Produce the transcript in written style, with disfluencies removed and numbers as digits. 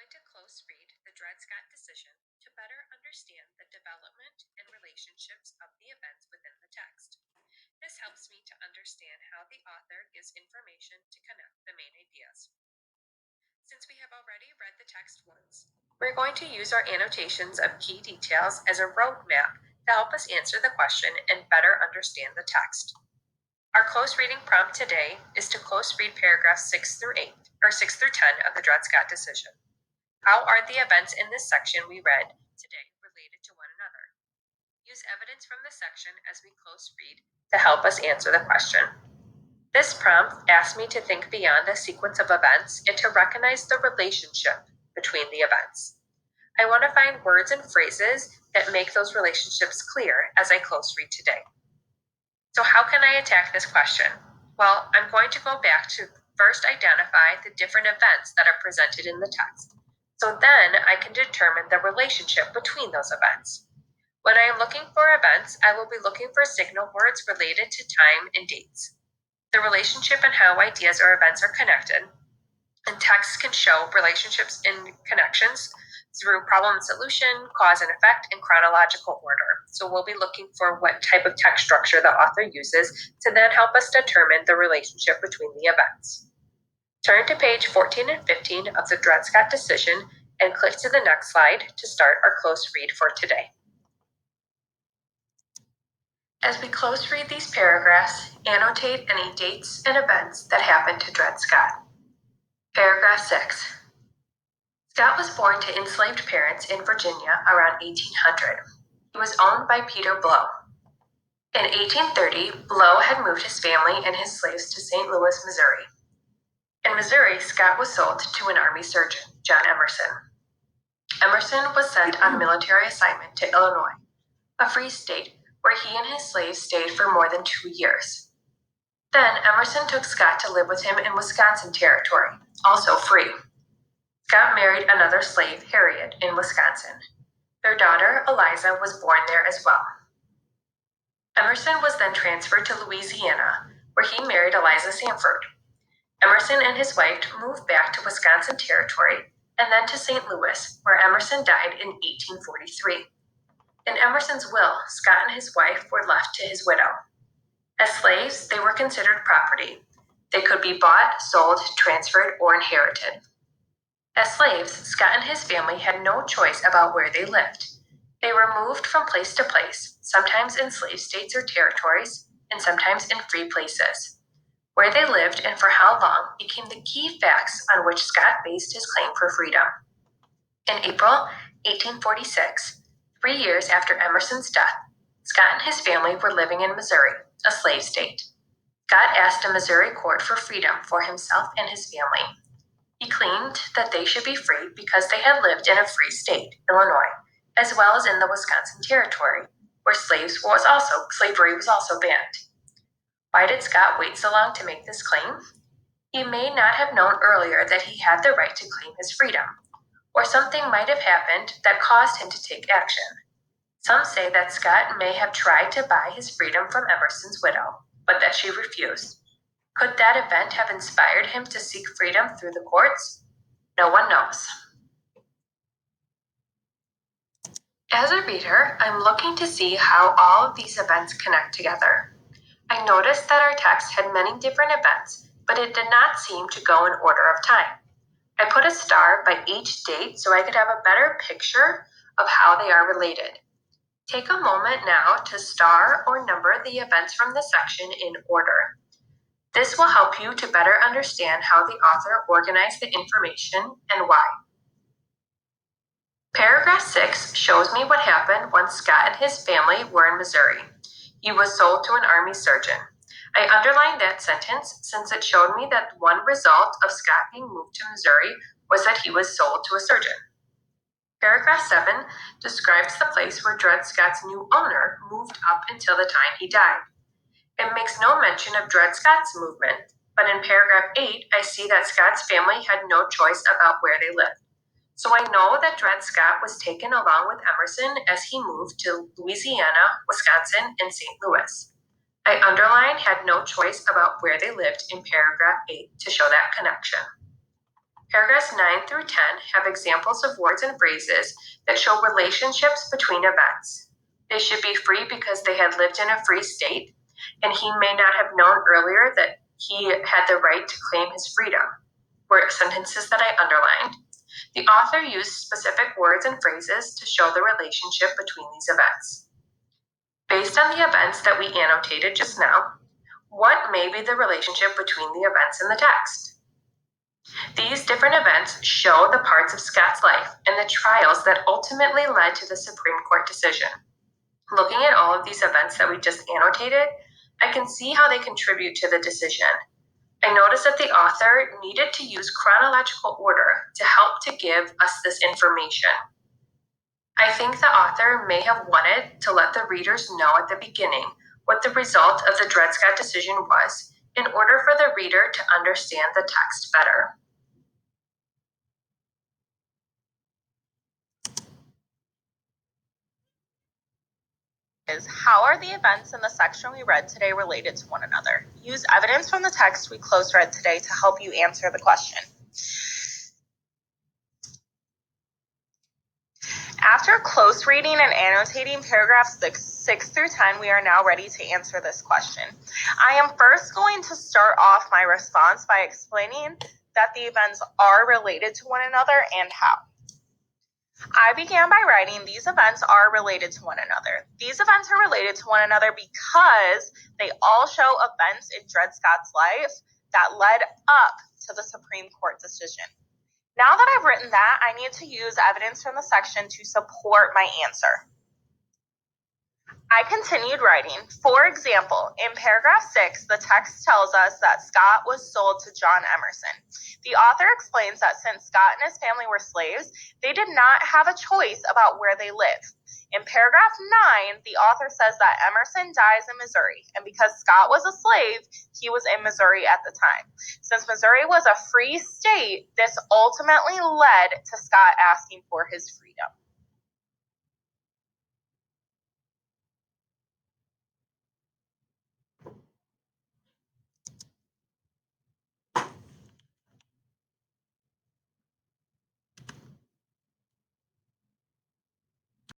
going to close read the Dred Scott decision to better understand the development and relationships of the events within the text. This helps me to understand how the author gives information to connect the main ideas. Since we have already read the text once, we're going to use our annotations of key details as a roadmap to help us answer the question and better understand the text. Our close reading prompt today is to close read paragraphs 6 through 10 of the Dred Scott decision. How are the events in this section we read today related to one another? Use evidence from the section as we close read to help us answer the question. This prompt asks me to think beyond the sequence of events and to recognize the relationship between the events. I want to find words and phrases that make those relationships clear as I close read today. So how can I attack this question? Well, I'm going to go back to first identify the different events that are presented in the text. So then I can determine the relationship between those events. When I am looking for events, I will be looking for signal words related to time and dates. The relationship and how ideas or events are connected. And texts can show relationships and connections through problem and solution, cause and effect, and chronological order. So we'll be looking for what type of text structure the author uses to then help us determine the relationship between the events. Turn to page 14 and 15 of the Dred Scott decision and click to the next slide to start our close read for today. As we close read these paragraphs, annotate any dates and events that happened to Dred Scott. Paragraph 6. Scott was born to enslaved parents in Virginia around 1800. He was owned by Peter Blow. In 1830, Blow had moved his family and his slaves to St. Louis, Missouri. In Missouri, Scott was sold to an Army surgeon, John Emerson. Emerson was sent on military assignment to Illinois, a free state where he and his slaves stayed for more than 2 years. Then Emerson took Scott to live with him in Wisconsin Territory, also free. Scott married another slave, Harriet, in Wisconsin. Their daughter, Eliza, was born there as well. Emerson was then transferred to Louisiana, where he married Eliza Sanford. Emerson and his wife moved back to Wisconsin Territory and then to St. Louis, where Emerson died in 1843. In Emerson's will, Scott and his wife were left to his widow. As slaves, they were considered property. They could be bought, sold, transferred, or inherited. As slaves, Scott and his family had no choice about where they lived. They were moved from place to place, sometimes in slave states or territories, and sometimes in free places. Where they lived and for how long became the key facts on which Scott based his claim for freedom. In April 1846, 3 years after Emerson's death, Scott and his family were living in Missouri, a slave state. Scott asked a Missouri court for freedom for himself and his family. He claimed that they should be free because they had lived in a free state, Illinois, as well as in the Wisconsin Territory, where slavery was also banned. Why did Scott wait so long to make this claim? He may not have known earlier that he had the right to claim his freedom, or something might have happened that caused him to take action. Some say that Scott may have tried to buy his freedom from Emerson's widow, but that she refused. Could that event have inspired him to seek freedom through the courts? No one knows. As a reader, I'm looking to see how all of these events connect together. I noticed that our text had many different events, but it did not seem to go in order of time. I put a star by each date so I could have a better picture of how they are related. Take a moment now to star or number the events from this section in order. This will help you to better understand how the author organized the information and why. Paragraph 6 shows me what happened once Scott and his family were in Missouri. He was sold to an Army surgeon. I underlined that sentence since it showed me that one result of Scott being moved to Missouri was that he was sold to a surgeon. Paragraph 7 describes the place where Dred Scott's new owner moved up until the time he died. It makes no mention of Dred Scott's movement, but in paragraph 8, I see that Scott's family had no choice about where they lived. So I know that Dred Scott was taken along with Emerson as he moved to Louisiana, Wisconsin, and St. Louis. I underline had no choice about where they lived in paragraph 8 to show that connection. Paragraphs 9 through 10 have examples of words and phrases that show relationships between events. They should be free because they had lived in a free state, and he may not have known earlier that he had the right to claim his freedom, were sentences that I underlined. The author used specific words and phrases to show the relationship between these events. Based on the events that we annotated just now, what may be the relationship between the events in the text? These different events show the parts of Scott's life and the trials that ultimately led to the Supreme Court decision. Looking at all of these events that we just annotated, I can see how they contribute to the decision. I noticed that the author needed to use chronological order to help to give us this information. I think the author may have wanted to let the readers know at the beginning what the result of the Dred Scott decision was in order for the reader to understand the text better. How are the events in the section we read today related to one another? Use evidence from the text we close read today to help you answer the question. After close reading and annotating paragraphs 6 through 10, we are now ready to answer this question. I am first going to start off my response by explaining that the events are related to one another and how. I began by writing these events are related to one another. These events are related to one another because they all show events in Dred Scott's life that led up to the Supreme Court decision. Now that I've written that, I need to use evidence from the section to support my answer. I continued writing. For example, in paragraph 6, the text tells us that Scott was sold to John Emerson. The author explains that since Scott and his family were slaves, they did not have a choice about where they lived. In paragraph 9, the author says that Emerson dies in Missouri, and because Scott was a slave, he was in Missouri at the time. Since Missouri was a free state, this ultimately led to Scott asking for his freedom.